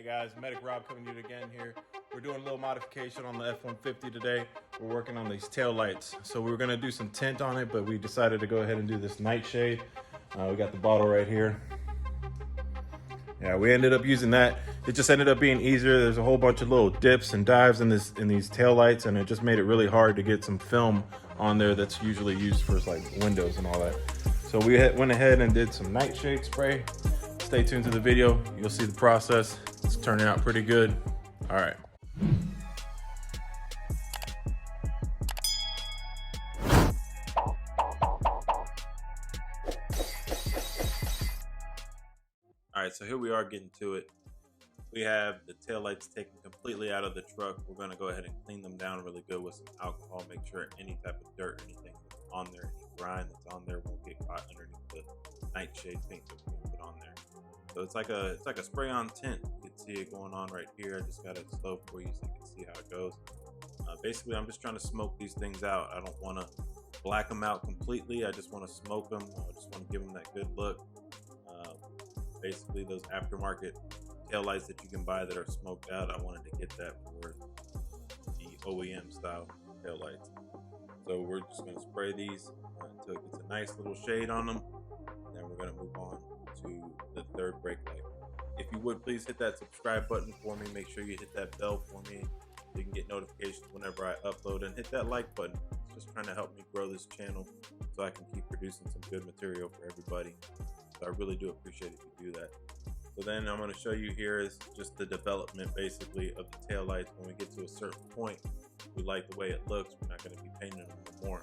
guys, Medic Rob coming to you again here. We're doing a little modification on the F150 today. We're working on these tail lights. So we were gonna do some tint on it, but we decided to go ahead and do this nightshade. We got the bottle right here. Yeah, we ended up using that. It just ended up being easier. There's a whole bunch of little dips and dives in these tail lights, and it just made it really hard to get some film on there that's usually used for like windows and all that. So we went ahead and did some nightshade spray. Stay tuned to the video. You'll see the process. It's turning out pretty good. All right. All right, so here we are getting to it. We have the taillights taken completely out of the truck. We're gonna go ahead and clean them down really good with some alcohol. Make sure any type of dirt, anything that's on there, any grime that's on there won't get caught underneath the nightshade paint that we're gonna put on there. So it's like a spray-on tint. You can see it going on right here. I just got it slow for you so you can see how it goes. Basically, I'm just trying to smoke these things out. I don't want to black them out completely. I just want to smoke them. I just want to give them that good look. Basically, those aftermarket tail lights that you can buy that are smoked out, I wanted to get that for the OEM style tail lights. So we're just going to spray these until it gets a nice little shade on them. Then we're going to move on to the third brake light. If you would please hit that subscribe button for me. Make sure you hit that bell for me so you can get notifications whenever I upload, and hit that like button. It's just trying to help me grow this channel so I can keep producing some good material for everybody. So I really do appreciate if you do that. So then I'm going to show you here is just the development basically of the tail lights. When we get to a certain point, we like the way it looks, we're not going to be painting them more.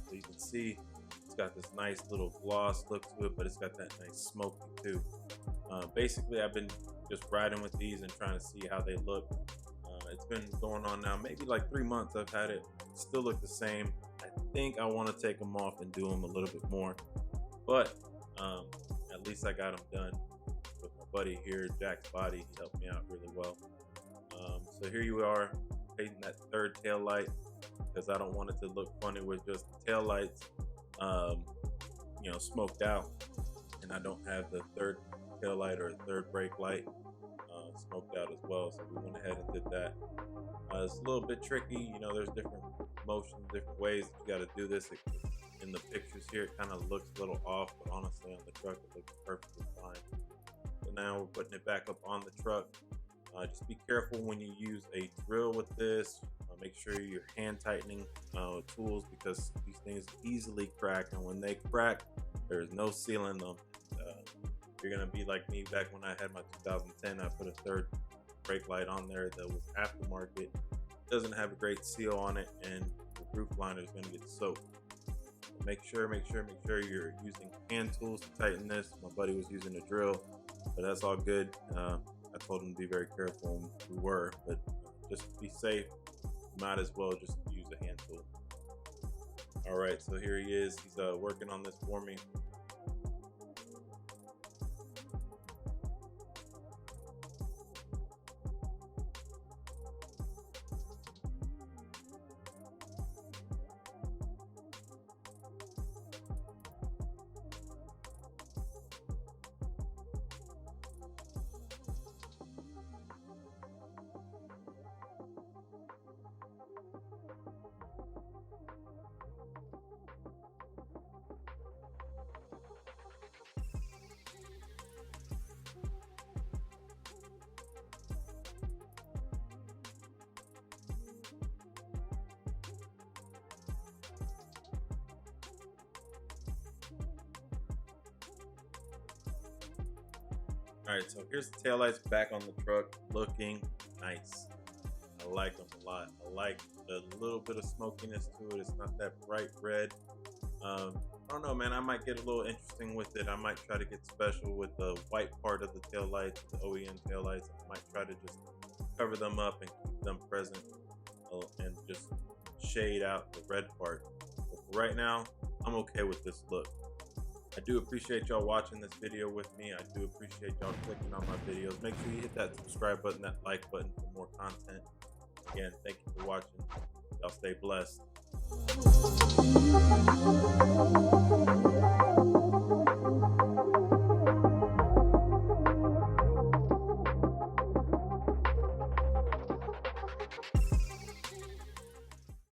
So you can see it's got this nice little gloss look to it, but it's got that nice smoky too. Basically, I've been just riding with these and trying to see how they look. It's been going on now maybe like 3 months. I've had it still look the same. I think I want to take them off and do them a little bit more, but at least I got them done with my buddy here, Jack's Body. He helped me out really well. So here you are, painting that third tail light because I don't want it to look funny with just the tail lights, smoked out, and I don't have the third tail light or third brake light smoked out as well. So we went ahead and did that. It's a little bit tricky, there's different motions, different ways that you got to do this. In the pictures here, it kind of looks a little off, but honestly on the truck it looks perfectly fine. So now we're putting it back up on the truck. Just be careful when you use a drill with this. Make sure you're hand tightening tools because these things easily crack, and when they crack, there's no sealing them. You're gonna be like me back when I had my 2010. I put a third brake light on there that was aftermarket. Doesn't have a great seal on it, and the roof liner is gonna get soaked. Make sure you're using hand tools to tighten this. My buddy was using a drill, but that's all good. I told him to be very careful, and we were, but just to be safe, you might as well just use a hand tool. All right, so here he is. He's working on this for me. All right, so here's the taillights back on the truck, looking nice. I like them a lot. I like the little bit of smokiness to it. It's not that bright red. I don't know, man. I might get a little interesting with it. I might try to get special with the white part of the taillights, the OEM taillights. I might try to just cover them up and keep them present and just shade out the red part. But for right now, I'm okay with this look. I do appreciate y'all watching this video with me. I do appreciate y'all clicking on my videos. Make sure you hit that subscribe button, that like button for more content. Again, thank you for watching. Y'all stay blessed.